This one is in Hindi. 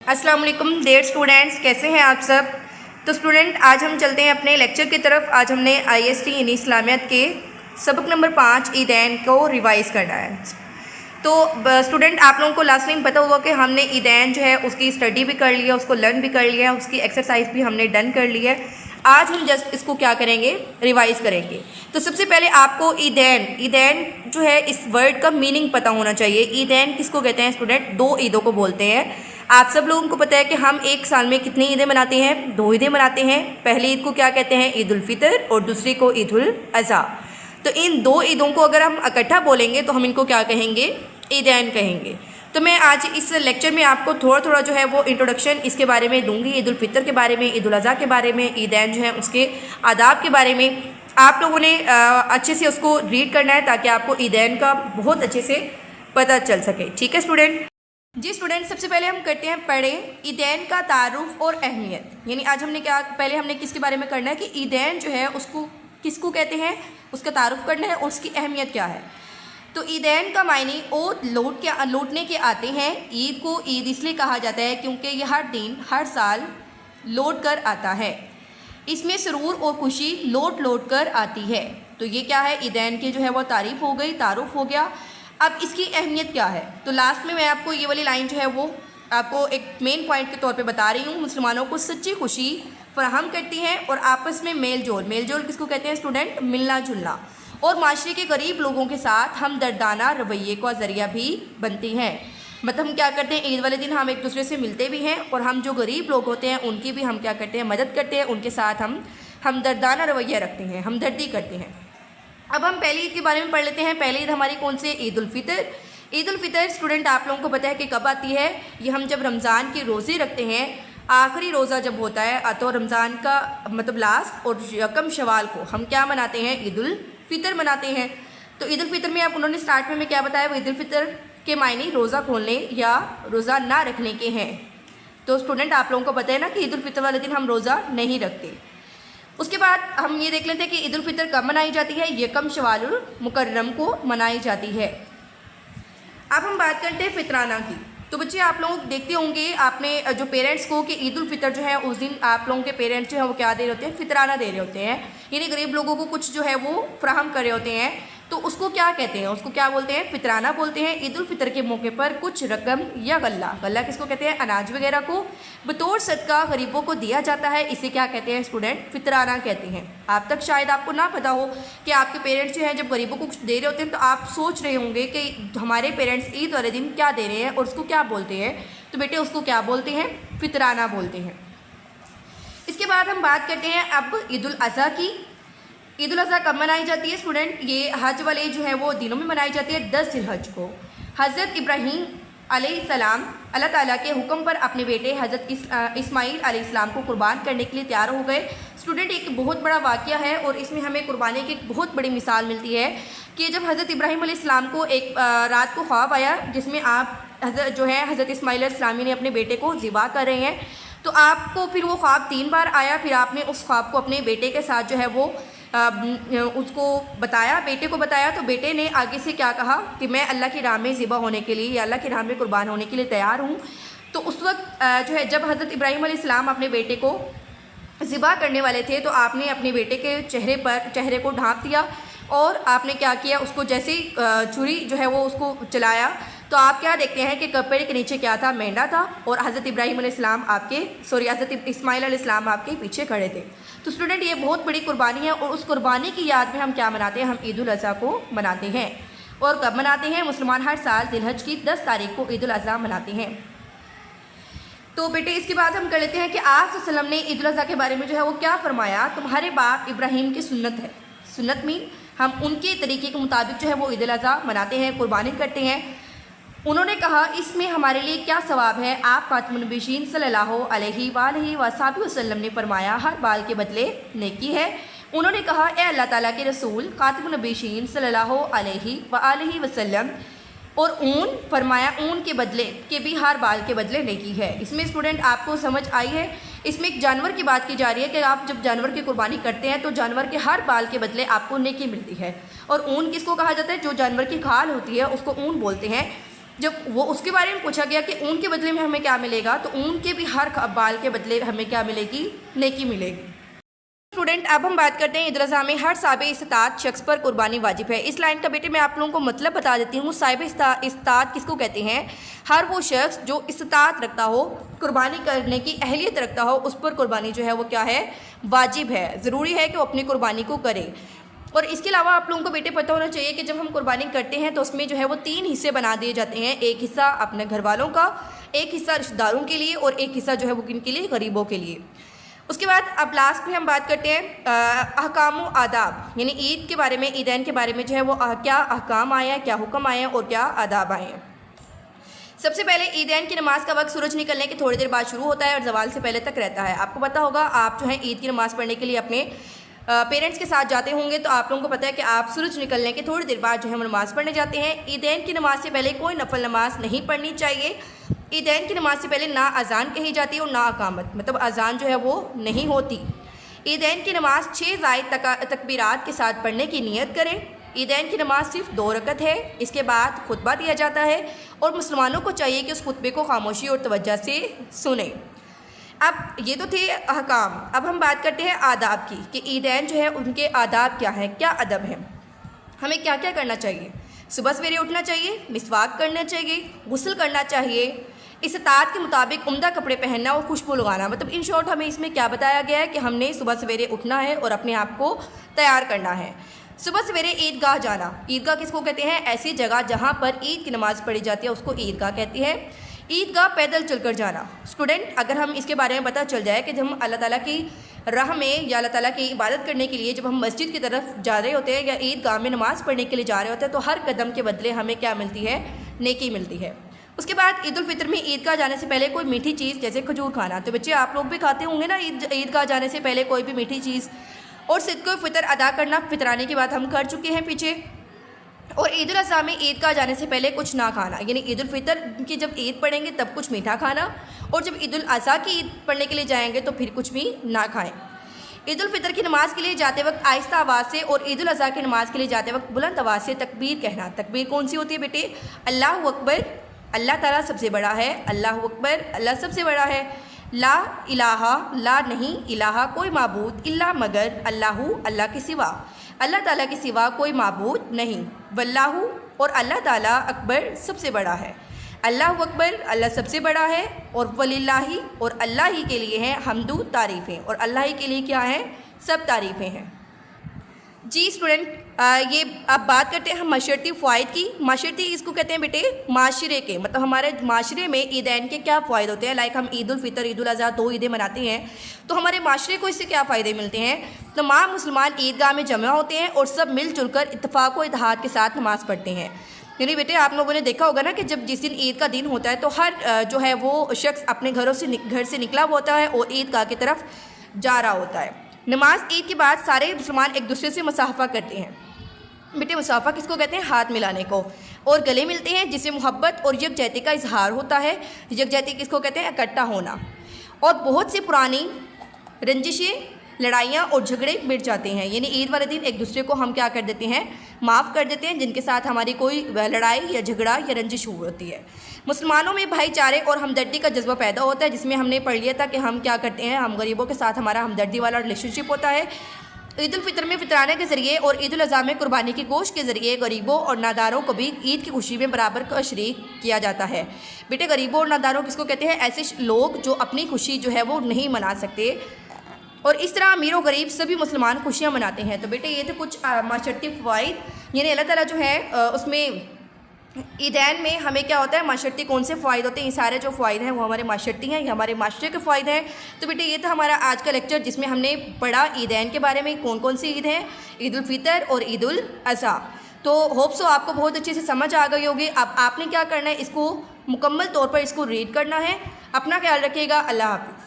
अस्सलाम वालेकुम डियर स्टूडेंट्स, कैसे हैं आप सब। तो स्टूडेंट आज हम चलते हैं अपने लेक्चर की तरफ। आज हमने IST यानी इस्लामियत के सबक नंबर 5 ईदैन को रिवाइज़ करना है। तो स्टूडेंट आप लोगों को लास्ट टाइम पता होगा कि हमने ईदैन जो है उसकी स्टडी भी कर लिया, उसको लर्न भी कर लिया, उसकी एक्सरसाइज भी हमने डन कर ली है। आज हम जस्ट इसको क्या करेंगे, रिवाइज़ करेंगे। तो सबसे पहले आपको ईदैन जो है इस वर्ड का मीनिंग पता होना चाहिए। ईदैन किसको कहते हैं स्टूडेंट? 2 ईदों को बोलते हैं। आप सब लोगों को पता है कि हम एक साल में कितनी ईदें मनाते हैं? 2 ईदें मनाते हैं। पहली ईद को क्या कहते हैं? ईद उल फितर, और दूसरी को ईद उल अज़हा। तो इन 2 ईदों को अगर हम इकट्ठा बोलेंगे तो हम इनको क्या कहेंगे? ईदैन कहेंगे। तो मैं आज इस लेक्चर में आपको थोड़ा थोड़ा जो है वो इंट्रोडक्शन इसके बारे में दूंगी, ईद उल फितर के बारे में, ईद उल अज़हा के बारे में, ईदैन जो है उसके आदाब के बारे में। आप लोगों ने अच्छे से उसको रीड करना है ताकि आपको ईदैन का बहुत अच्छे से पता चल सके। ठीक है स्टूडेंट? जी स्टूडेंट, सबसे पहले हम करते हैं पढ़ें ईदैन का तारुफ और अहमियत। यानी आज हमने पहले हमने किसके बारे में करना है कि ईदैन जो है उसको किसको कहते हैं, उसका तारुफ करना है और उसकी अहमियत क्या है। तो ईदैन का मायने लौटने के आते हैं। ईद को ईद इसलिए कहा जाता है क्योंकि यह हर दिन हर साल लौट कर आता है। इसमें सुरूर और खुशी लौट कर आती है। तो ये क्या है? ईदैन की जो है वो तारीफ़ हो गई, तारुफ हो गया। अब इसकी अहमियत क्या है? तो लास्ट में मैं आपको ये वाली लाइन जो है वो आपको एक मेन पॉइंट के तौर पे बता रही हूँ। मुसलमानों को सच्ची खुशी फराहम करती हैं और आपस में मेल जोल किसको कहते हैं स्टूडेंट? मिलना जुलना। और माशरे के गरीब लोगों के साथ हमदर्दाना रवैये का ज़रिया भी बनती हैं। मतलब हम क्या करते हैं, ईद वाले दिन हम एक दूसरे से मिलते भी हैं और हम जो गरीब लोग होते हैं उनकी भी हम क्या करते हैं? मदद करते हैं। उनके साथ हम हमदर्दाना रवैया रखते हैं, हमदर्दी करते हैं। अब हम पहली ईद के बारे में पढ़ लेते हैं। पहली ईद हमारी कौन सी? ईद उल फितर। ईद उल फितर स्टूडेंट आप लोगों को पता है कि कब आती है? ये हम जब रमज़ान की रोज़े रखते हैं, आखिरी रोज़ा जब होता है तो रमज़ान का मतलब लास्ट और यकम शवाल को हम क्या मनाते हैं? ईद उल फितर मनाते हैं। तो ईद उल फितर में आप उन्होंने स्टार्ट में क्या बताया? वो ईद उल फितर के मायने रोज़ा खोलने या रोज़ा ना रखने के हैं। तो स्टूडेंट आप लोगों को पता है ना कि ईद उल फितर वाले दिन हम रोज़ा नहीं रखते। उसके बाद हम ये देख लेते हैं कि ईद उल फितर कब मनाई जाती है? यकम शवालुल मुकर्रम को मनाई जाती है। अब हम बात करते हैं फितराना की। तो बच्चे आप लोग देखते होंगे आपने जो पेरेंट्स को कि ईद उल फितर जो है उस दिन आप लोगों के पेरेंट्स जो है वो क्या दे रहे होते हैं? फितराना दे रहे होते हैं। यानी गरीब लोगों को कुछ जो है वो फराहम कर रहे होते हैं। तो उसको क्या कहते हैं? उसको क्या बोलते हैं? फितराना बोलते हैं। ईद उल फितर के मौके पर कुछ रकम या गल्ला किसको कहते हैं? अनाज वगैरह को बतौर सदका गरीबों को दिया जाता है। इसे क्या कहते हैं स्टूडेंट? फितराना कहते हैं। आप तक शायद आपको ना पता हो कि आपके पेरेंट्स जो हैं जब गरीबों को कुछ दे रहे होते हैं तो आप सोच रहे होंगे कि हमारे पेरेंट्स ईद वाले दिन क्या दे रहे हैं और उसको क्या बोलते हैं। तो बेटे उसको क्या बोलते हैं? फितराना बोलते हैं। इसके बाद हम बात करते हैं अब ईद उल अज़हा की। ईद उल अज़हा कब मनाई जाती है स्टूडेंट? ये हज वाले जो है वो दिनों में मनाई जाती है, 10 ज़िलहज को। हज़रत इब्राहीम अलैहिस्सलाम अल्लाह ताला के हुक्म पर अपने बेटे हज़रत इस्माईल अलैहिस्सलाम को कुर्बान करने के लिए तैयार हो गए। स्टूडेंट एक बहुत बड़ा वाक़या है और इसमें हमें कुर्बानी की एक बहुत बड़ी मिसाल मिलती है कि जब हज़रत इब्राहीम अलैहिस्सलाम को एक रात को ख्वाब आया जिसमें आप जो है हज़रत इस्माईल अलैहिस्सलाम ने अपने बेटे को ज़िबा कर रहे हैं। तो आपको फिर वो ख्वाब 3 बार आया। फिर आपने उस ख्वाब को अपने बेटे के साथ जो है वो उसको बताया, बेटे को बताया। तो बेटे ने आगे से क्या कहा कि मैं अल्लाह की राह में ज़िबा होने के लिए या अल्लाह की राह में कुर्बान होने के लिए तैयार हूँ। तो उस वक्त जो है जब हज़रत इब्राहीम अलैहिस्सलाम अपने बेटे को ज़िबा करने वाले थे तो आपने अपने बेटे के चेहरे को ढाँप दिया और आपने क्या किया? उसको जैसे ही छुरी जो है वो उसको चलाया तो आप क्या देखते हैं कि कपड़े के नीचे क्या था? मेंढा था और हज़रत इब्राहीम अलैहिस्सलाम हज़रत इस्माईल अलैहिस्सलाम आपके पीछे खड़े थे। तो स्टूडेंट ये बहुत बड़ी कुर्बानी है और उस कुर्बानी की याद में हम क्या मनाते हैं? हम ईद उल अज़हा को मनाते हैं। और कब मनाते हैं? मुसलमान हर साल ज़िलहज की 10 तारीख को ईद उल अज़हा मनाते हैं। तो बेटे इसके बाद हम कर लेते हैं कि आप सल्लल्लाहु अलैहि वसल्लम ने ईद उल अज़हा के बारे में जो है वो क्या फरमाया? तुम्हारे बाप इब्राहीम की सुन्नत है। सुन्नत मीन हम उनके तरीके के मुताबिक जो है वो ईद उल अज़हा मनाते हैं, कुर्बानी करते हैं। उन्होंने कहा इसमें हमारे लिए क्या सवाब है? आप खातिमुन नबिय्यीन सल्लल्लाहु अलैहि वसल्लम ने फरमाया हर बाल के बदले नेकी है। उन्होंने कहा ए अल्लाह ताला के रसूल खातिमुन नबिय्यीन सल्लल्लाहु अलैहि वसल्लम, और ऊन फरमाया ऊन के बदले के भी हर बाल के बदले नेकी है। इसमें स्टूडेंट आपको समझ आई है? इसमें एक जानवर की बात की जा रही है कि आप जब जानवर की कुर्बानी करते हैं तो जानवर के हर बाल के बदले आपको नेकी मिलती है। और ऊन किसको कहा जाता है? जो जानवर की खाल होती है उसको ऊन बोलते हैं। जब वो उसके बारे में पूछा गया कि ऊन के बदले में हमें क्या मिलेगा, तो ऊन के भी हर बाल के बदले हमें क्या मिलेगी, नेकी मिलेगी। स्टूडेंट अब हम बात करते हैं ईद रज़ा में हर साहिब इस्तात शख्स पर कुर्बानी वाजिब है। इस लाइन का बेटे मैं आप लोगों को मतलब बता देती हूँ। साहिब इस्तात किसको कहते हैं? हर वो शख्स जो इस्तात रखता हो, कुर्बानी करने की अहलियत रखता हो, उस पर कुर्बानी जो है वो क्या है, वाजिब है। ज़रूरी है कि वो अपनी कुर्बानी को करे। और इसके अलावा आप लोगों को बेटे पता होना चाहिए कि जब हम कुर्बानी करते हैं तो उसमें जो है वो 3 हिस्से बना दिए जाते हैं। एक हिस्सा अपने घर वालों का, एक हिस्सा रिश्तेदारों के लिए और एक हिस्सा जो है वो किन के लिए, गरीबों के लिए। उसके बाद अब लास्ट में हम बात करते हैं अहकाम व आदाब, यानी ईद के बारे में, ईदैन के बारे में जो है वो क्या अहकाम आए हैं, क्या हुक्म आए हैं और क्या आदाब आए हैं। सबसे पहले ईदैन की नमाज़ का वक्त सूरज निकलने के थोड़ी देर बाद शुरू होता है और ज़वाल से पहले तक रहता है। आपको पता होगा आप जो है ईद की नमाज़ पढ़ने के लिए अपने पेरेंट्स के साथ जाते होंगे, तो आप लोगों को पता है कि आप सूरज निकलने के थोड़ी देर बाद जो है नमाज़ पढ़ने जाते हैं। ईदैन की नमाज़ से पहले कोई नफल नमाज नहीं पढ़नी चाहिए। ईदैन की नमाज़ से पहले ना अजान कही जाती है और ना अकामत, मतलब अजान जो है वो नहीं होती। ईदैन की नमाज़ 6 ज़ायद तकबीरात के साथ पढ़ने की नियत करें। ईदैन की नमाज़ सिर्फ 2 रकत है। इसके बाद खुतबा दिया जाता है और मुसलमानों को चाहिए कि उस खुतबे को खामोशी और तवज्जो से सुने। अब ये तो थे अहकाम। अब हम बात करते हैं आदाब की कि ईदैन जो है उनके आदाब क्या हैं, क्या अदब है, हमें क्या क्या करना चाहिए। सुबह सवेरे उठना चाहिए, मिसवाक करना चाहिए, गुस्ल करना चाहिए, इस्तात के मुताबिक उम्दा कपड़े पहनना और खुशबू लगाना। मतलब इन शॉर्ट हमें इसमें क्या बताया गया है कि हमने सुबह सवेरे उठना है और अपने आप को तैयार करना है। सुबह सवेरे ईदगाह जाना। ईदगाह किसको कहते हैं? ऐसी जगह जहाँ पर ईद की नमाज़ पढ़ी जाती है उसको ईदगाह कहती है। ईदगाह पैदल चलकर जाना। स्टूडेंट अगर हम इसके बारे में पता चल जाए कि जब हम अल्लाह ताला की राह में या अल्लाह ताला की इबादत करने के लिए जब हम मस्जिद की तरफ जा रहे होते हैं या ईदगाह में नमाज़ पढ़ने के लिए जा रहे होते हैं, तो हर कदम के बदले हमें क्या मिलती है? नेकी मिलती है। उसके बाद ईद उल फितर में ईदगाह जाने से पहले कोई मीठी चीज़ जैसे खजूर खाना। तो बच्चे आप लोग भी खाते होंगे ना ईदगाह जाने से पहले कोई भी मीठी चीज़। और सिद्क़ो फितर अदा करना, फितराने की बात हम कर चुके हैं पीछे। और ईद उल अज़हा में ईदगाह जाने से पहले कुछ ना खाना, यानी ईद उल फितर की जब ईद पढ़ेंगे तब कुछ मीठा खाना, और जब ईद उल अज़हा की ईद पढ़ने के लिए जाएंगे तो फिर कुछ भी ना खाएं। ईद उल फितर की नमाज़ के लिए जाते वक्त आहिस्ता आवाज़ से और ईद उल अज़हा की नमाज़ के लिए जाते वक्त बुलंद आवाज़ से तकबीर कहना। तकबीर कौन सी होती है बेटे? अल्लाहु अकबर, अल्लाह ताला सबसे बड़ा है, अल्लाहु अकबर, अल्लाह सबसे बड़ा है, ला इलाहा, ला नहीं, इलाहा कोई माबूद, इल्ला मगर, अल्लाहु अल्लाह के सिवा, अल्लाह ताला के सिवा कोई माबूद नहीं, वल्लाहु और अल्लाह ताला अकबर सबसे बड़ा है, अल्लाहु अकबर अल्लाह सबसे बड़ा है, और वलिल्लाही और अल्लाह ही के लिए हैं हमदू तारीफ़ें, और अल्लाह ही के लिए क्या है? सब तारीफ़ें हैं। जी स्टूडेंट ये अब बात करते हैं हम माशरती फ़ायद की। माशरती इसको कहते हैं बेटे माशरे के, मतलब हमारे माशरे में ईदैन के क्या फ़ायदे होते हैं। लाइक हम ईद उल फितर, ईद उल अज़हा 2 ईदें मनाते हैं, तो हमारे माशरे को इससे क्या फ़ायदे मिलते हैं? तमाम मुसलमान ईदगाह में जमा होते हैं और सब मिलजुल कर इत्तफ़ाक़ व इत्तेहाद के साथ नमाज़ पढ़ते हैं। यानी बेटे आप लोगों ने देखा होगा ना कि जब जिस दिन ईद का दिन होता है तो हर जो है वो शख्स अपने घर से निकला हुआ होता है और ईदगाह की तरफ जा रहा होता है। नमाज ईद के बाद सारे मुसलमान एक दूसरे से मुसाफा करते हैं। बेटे मुसाफा किसको कहते हैं? हाथ मिलाने को, और गले मिलते हैं जिससे मोहब्बत और यकजहती का इजहार होता है। यकजहती किसको कहते हैं? इकट्ठा होना। और बहुत सी पुरानी रंजिशें, लड़ाइयाँ और झगड़े मिट जाते हैं, यानी ईद वाले दिन एक दूसरे को हम क्या कर देते हैं? माफ़ कर देते हैं, जिनके साथ हमारी कोई लड़ाई या झगड़ा या रंजिश हुई होती है। मुसलमानों में भाईचारे और हमदर्दी का जज्बा पैदा होता है, जिसमें हमने पढ़ लिया था कि हम क्या करते हैं, हम गरीबों के साथ हमारा हमदर्दी वाला रिलेशनशिप होता है। ईद उल फितर में फितराने के ज़रिए और ईद उल अज़हा में कुर्बानी की गोश्त के ज़रिए गरीबों और नादारों को भी ईद की खुशी में बराबर का शरीक किया जाता है। बेटे गरीबों और नादारों किसको कहते हैं? ऐसे लोग जो अपनी खुशी जो है वो नहीं मना सकते, और इस तरह अमीर और गरीब सभी मुसलमान खुशियाँ मनाते हैं। तो बेटे ये तो कुछ माशरती फ़वाइद, यानी अल्लाह ताला जो है उसमें ईदैन में हमें क्या होता है, माशरती कौन से फ़ायदे होते हैं, ये सारे जो फ़ायद हैं वो हमारे माशरती हैं, ये हमारे माशरे के फ़ायदे हैं। तो बेटे ये था हमारा आज का लेक्चर, जिसमें हमने पढ़ा ईदैन के बारे में, कौन कौन सी ईद हैं, ईद उल फितर और ईद उल अज़हा। तो होप सो आपको बहुत अच्छे से समझ आ गई होगी। अब आपने क्या करना है, इसको मुकम्मल तौर पर इसको रीड करना है। अपना ख्याल रखिएगा। अल्लाह हाफ़िज़।